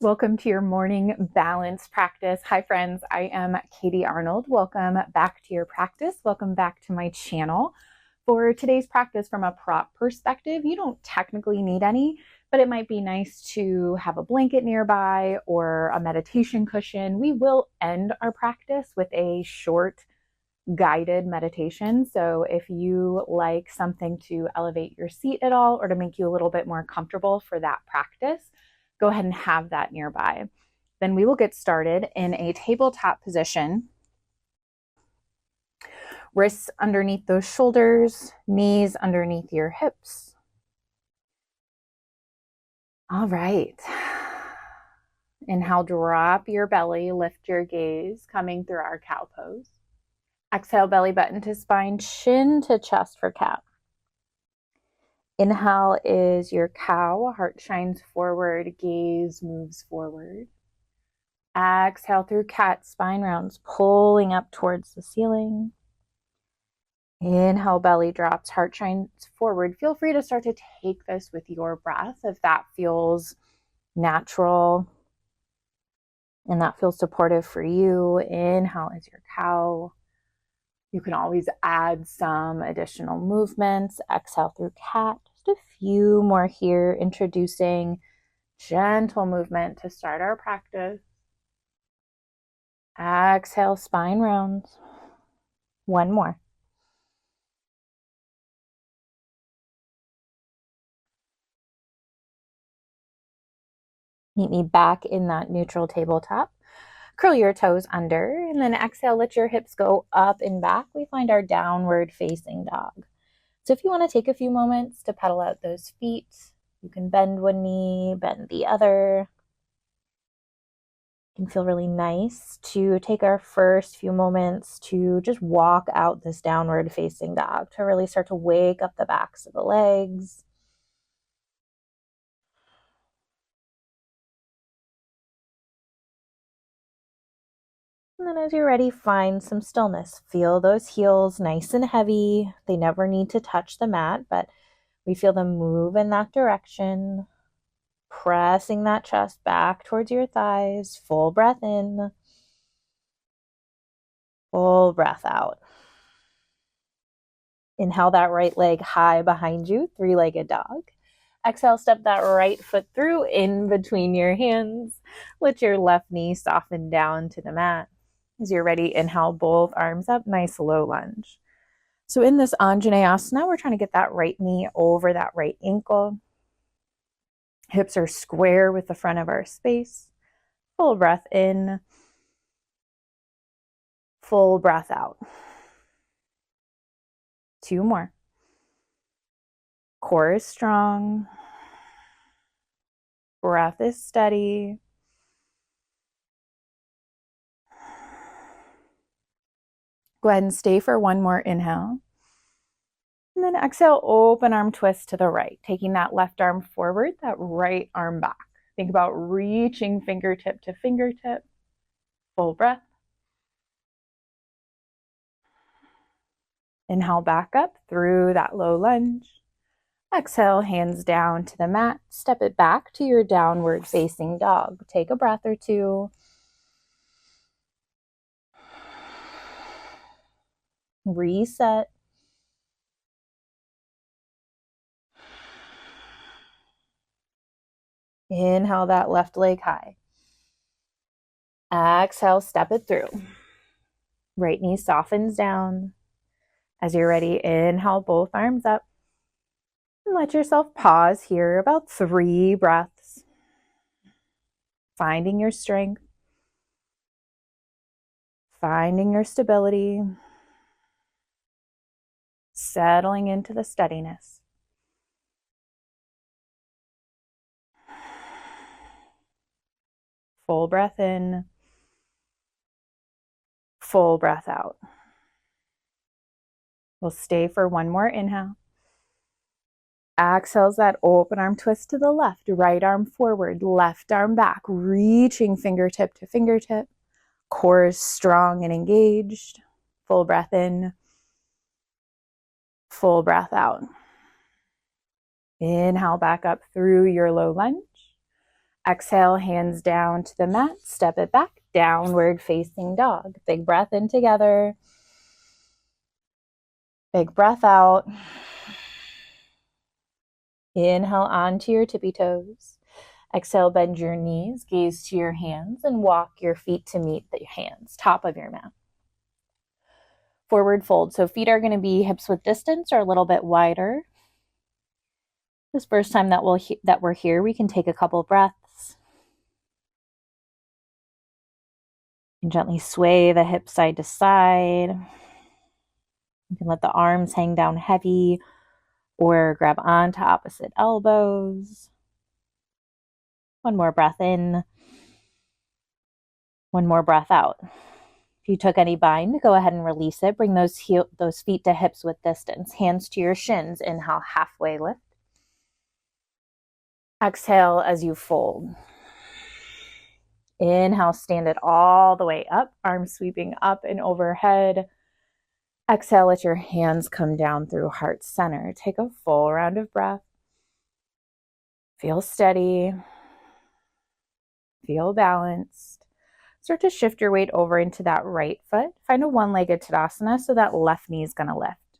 Welcome to your morning balance practice. Hi friends, I am Katie Arnold. Welcome back to your practice. Welcome back to my channel. For today's practice from a prop perspective, you don't technically need any, but it might be nice to have a blanket nearby or a meditation cushion. We will end our practice with a short guided meditation. So if you like something to elevate your seat at all or to make you a little bit more comfortable for that practice, go ahead and have that nearby. Then we will get started in a tabletop position. Wrists underneath those shoulders, knees underneath your hips. All right. Inhale, drop your belly, lift your gaze, coming through our cow pose. Exhale, belly button to spine, chin to chest for cat. Inhale is your cow, heart shines forward, gaze moves forward. Exhale through cat, spine rounds, pulling up towards the ceiling. Inhale, belly drops, heart shines forward. Feel free to start to take this with your breath if that feels natural and that feels supportive for you. Inhale is your cow. You can always add some additional movements. Exhale through cat. Just a few more here, introducing gentle movement to start our practice. Exhale, spine rounds. One more. Meet me back in that neutral tabletop. Curl your toes under, and then exhale, let your hips go up and back. We find our downward facing dog. So if you want to take a few moments to pedal out those feet, you can bend one knee, bend the other. It can feel really nice to take our first few moments to just walk out this downward facing dog, to really start to wake up the backs of the legs. And then as you're ready, find some stillness. Feel those heels nice and heavy. They never need to touch the mat, but we feel them move in that direction. Pressing that chest back towards your thighs. Full breath in. Full breath out. Inhale that right leg high behind you, three-legged dog. Exhale, step that right foot through in between your hands. Let your left knee soften down to the mat. As you're ready, inhale, both arms up, nice low lunge. So in this Anjaneyasana, we're trying to get that right knee over that right ankle. Hips are square with the front of our space. Full breath in. Full breath out. Two more. Core is strong. Breath is steady. Go ahead and stay for one more inhale. And then exhale, open arm twist to the right, taking that left arm forward, that right arm back. Think about reaching fingertip to fingertip. Full breath. Inhale back up through that low lunge. Exhale, hands down to the mat. Step it back to your downward facing dog. Take a breath or two. Reset. Inhale that left leg high. Exhale, step it through. Right knee softens down. As you're ready, inhale both arms up. And let yourself pause here about 3 breaths. Finding your strength. Finding your stability. Settling into the steadiness. Full breath in. Full breath out. We'll stay for one more inhale. Exhales that open arm twist to the left, right arm forward, left arm back, reaching fingertip to fingertip. Core is strong and engaged. Full breath in. Full breath out. Inhale back up through your low lunge. Exhale, hands down to the mat, step it back, downward facing dog. Big breath in together. Big breath out. Inhale onto your tippy toes. Exhale, bend your knees, gaze to your hands, and walk your feet to meet the hands, top of your mat. Forward fold. So feet are going to be hips width distance or a little bit wider. This first time that we're here, we can take a couple breaths. And gently sway the hips side to side. You can let the arms hang down heavy or grab onto opposite elbows. One more breath in. One more breath out. If you took any bind, go ahead and release it. Bring those feet to hips width distance. Hands to your shins. Inhale, halfway lift. Exhale as you fold. Inhale, stand it all the way up. Arms sweeping up and overhead. Exhale, let your hands come down through heart center. Take a full round of breath. Feel steady. Feel balanced. Start to shift your weight over into that right foot. Find a one-legged Tadasana so that left knee is going to lift.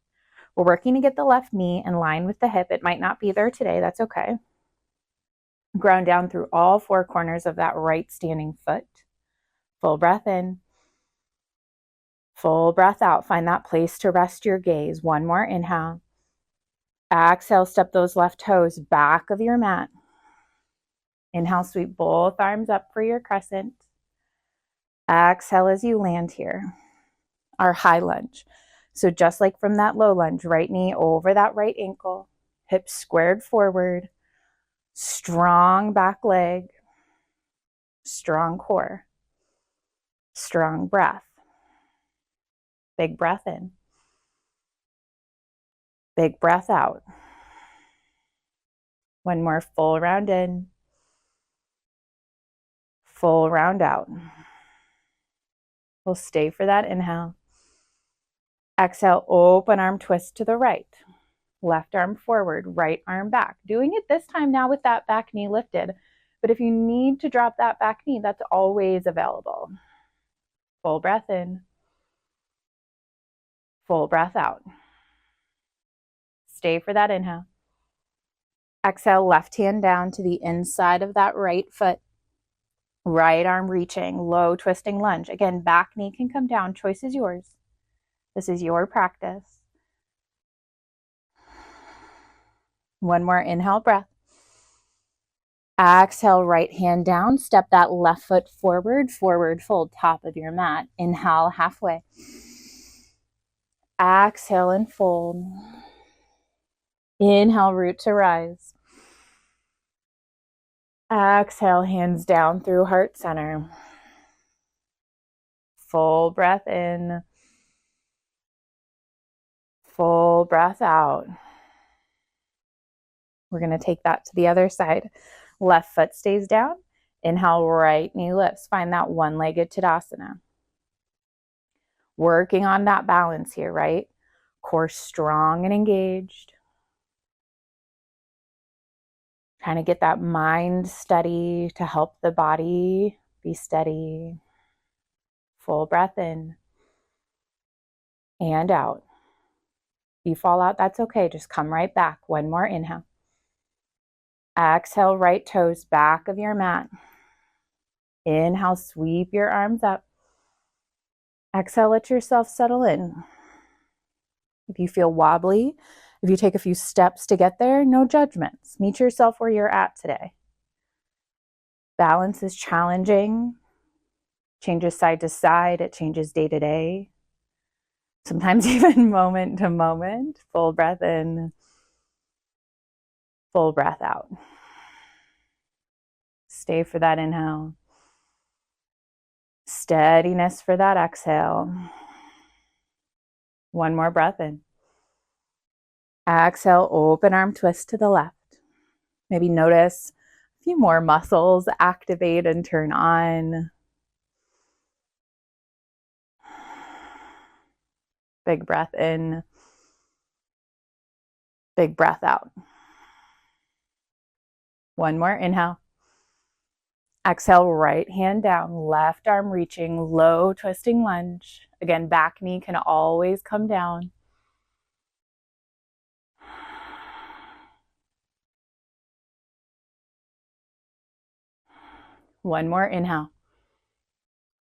We're working to get the left knee in line with the hip. It might not be there today. That's okay. Ground down through all four corners of that right standing foot. Full breath in. Full breath out. Find that place to rest your gaze. One more inhale. Exhale, step those left toes back of your mat. Inhale, sweep both arms up for your crescent. Exhale as you land here. Our high lunge. So just like from that low lunge, right knee over that right ankle, hips squared forward, strong back leg, strong core, strong breath. Big breath in. Big breath out. One more full round in. Full round out. We'll stay for that inhale. Exhale, open arm twist to the right. Left arm forward, right arm back. Doing it this time now with that back knee lifted. But if you need to drop that back knee, that's always available. Full breath in. Full breath out. Stay for that inhale. Exhale, left hand down to the inside of that right foot. Right arm reaching, low twisting lunge. Again, back knee can come down. Choice is yours. This is your practice. One more inhale breath. Exhale, right hand down. Step that left foot forward, forward fold, top of your mat. Inhale, halfway. Exhale and fold. Inhale, root to rise. Exhale, hands down through heart center. Full breath in. Full breath out. We're going to take that to the other side. Left foot stays down. Inhale, right knee lifts. Find that one-legged Tadasana. Working on that balance here, right? Core strong and engaged. Trying to get that mind steady to help the body be steady. Full breath in and out. If you fall out, that's okay. Just come right back. One more inhale. Exhale, right toes back of your mat. Inhale, sweep your arms up. Exhale, let yourself settle in. If you feel wobbly, if you take a few steps to get there, no judgments. Meet yourself where you're at today. Balance is challenging. Changes side to side. It changes day to day. Sometimes even moment to moment. Full breath in. Full breath out. Stay for that inhale. Steadiness for that exhale. One more breath in. Exhale, open arm twist to the left. Maybe notice a few more muscles activate and turn on. Big breath in. Big breath out. One more inhale. Exhale, right hand down, left arm reaching, low twisting lunge. Again, back knee can always come down. One more inhale.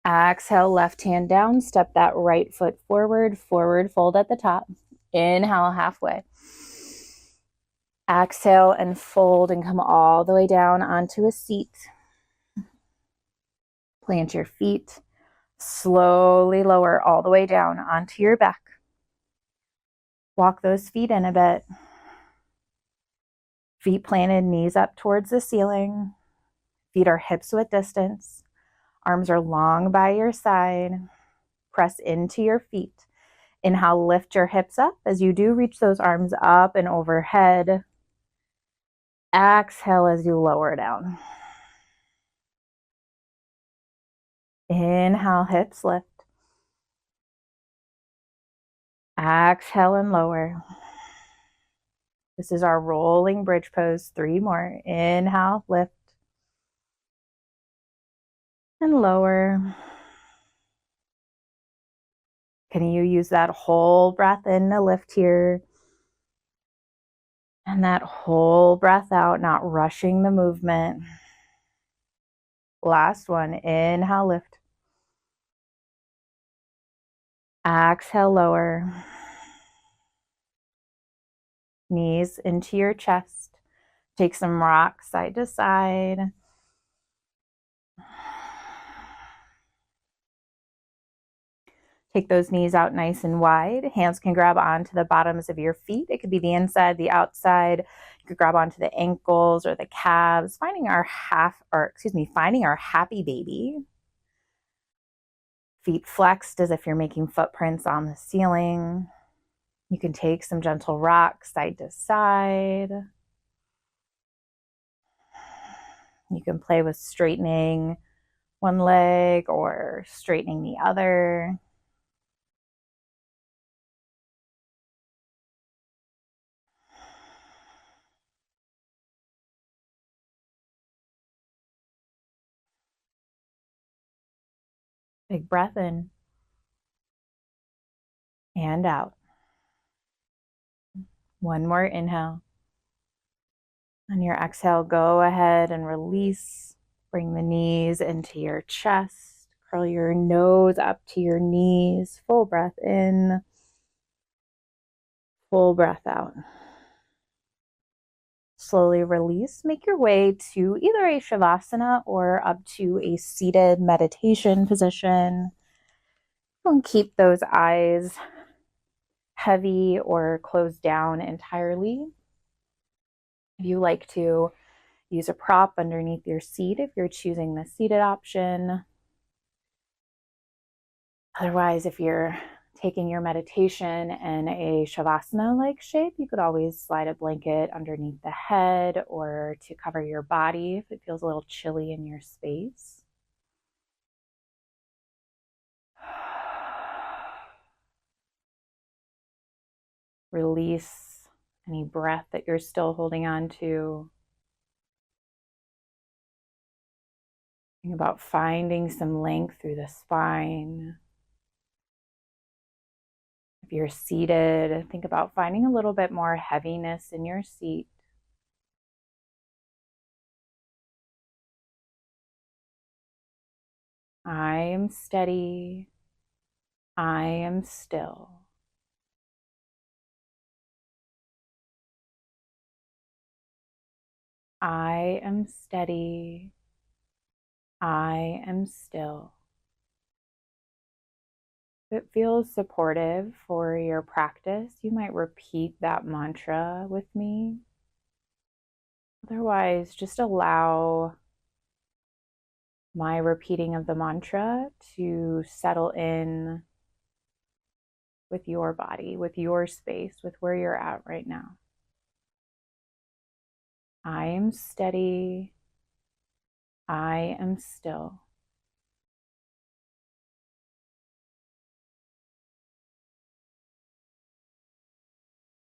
Exhale, left hand down, step that right foot forward, forward fold at the top. Inhale, halfway. Exhale and fold and come all the way down onto a seat. Plant your feet. Slowly lower all the way down onto your back. Walk those feet in a bit. Feet planted, knees up towards the ceiling. Feet are hips width distance. Arms are long by your side. Press into your feet. Inhale, lift your hips up. As you do, reach those arms up and overhead. Exhale as you lower down. Inhale, hips lift. Exhale and lower. This is our rolling bridge pose. 3 more. Inhale, lift. And lower. Can you use that whole breath in to lift here? And that whole breath out, not rushing the movement. Last one. Inhale, lift. Exhale, lower. Knees into your chest. Take some rocks side to side. Take those knees out nice and wide. Hands can grab onto the bottoms of your feet. It could be the inside, the outside. You could grab onto the ankles or the calves, finding our happy baby. Feet flexed as if you're making footprints on the ceiling. You can take some gentle rocks side to side. You can play with straightening one leg or straightening the other. Big breath in and out. One more inhale. On your exhale, go ahead and release. Bring the knees into your chest. Curl your nose up to your knees. Full breath in. Full breath out. Slowly release. Make your way to either a shavasana or up to a seated meditation position. Don't keep those eyes heavy or closed down entirely. If you like to use a prop underneath your seat, if you're choosing the seated option. Otherwise, if you're taking your meditation in a shavasana-like shape, you could always slide a blanket underneath the head or to cover your body if it feels a little chilly in your space. Release any breath that you're still holding on to. Think about finding some length through the spine. If you're seated, think about finding a little bit more heaviness in your seat. I am steady. I am still. I am steady. I am still. If it feels supportive for your practice, you might repeat that mantra with me. Otherwise, just allow my repeating of the mantra to settle in with your body, with your space, with where you're at right now. I am steady. I am still.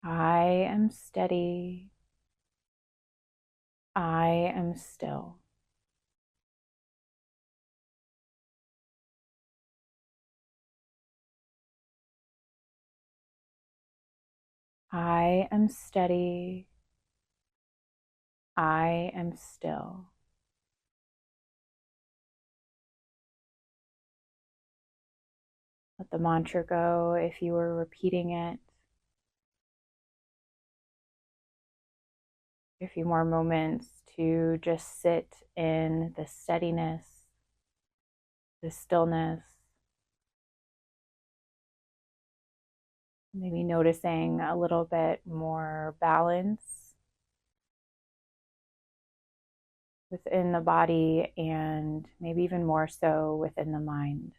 I am steady. I am still. I am steady. I am still. Let the mantra go if you were repeating it. A few more moments to just sit in the steadiness, the stillness. Maybe noticing a little bit more balance within the body and maybe even more so within the mind.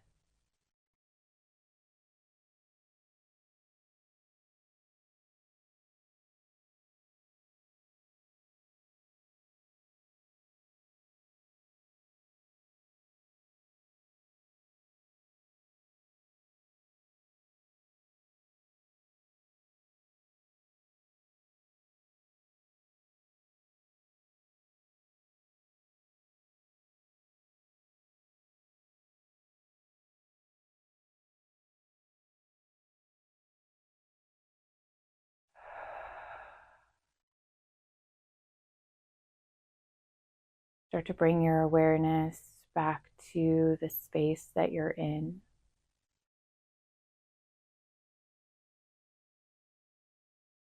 Start to bring your awareness back to the space that you're in.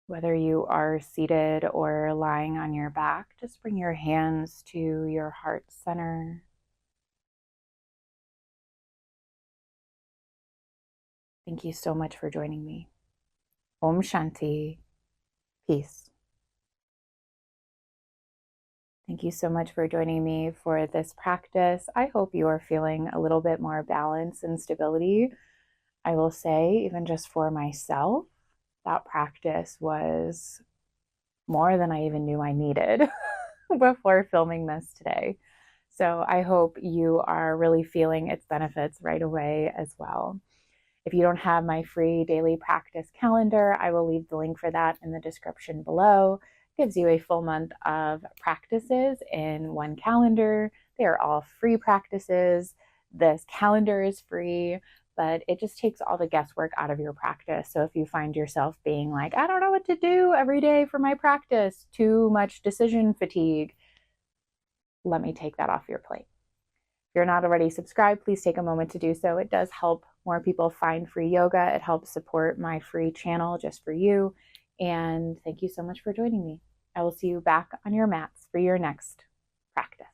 Whether you are seated or lying on your back, just bring your hands to your heart center. Thank you so much for joining me. Om Shanti. Peace. Thank you so much for joining me for this practice. I hope you are feeling a little bit more balance and stability. I will say, even just for myself, that practice was more than I even knew I needed before filming this today. So I hope you are really feeling its benefits right away as well. If you don't have my free daily practice calendar, I will leave the link for that in the description below. It gives you a full month of practices in one calendar. They are all free practices. This calendar is free, but it just takes all the guesswork out of your practice. So if you find yourself being like, I don't know what to do every day for my practice, too much decision fatigue, let me take that off your plate. If you're not already subscribed, please take a moment to do so. It does help more people find free yoga. It helps support my free channel just for you. And thank you so much for joining me. I will see you back on your mats for your next practice.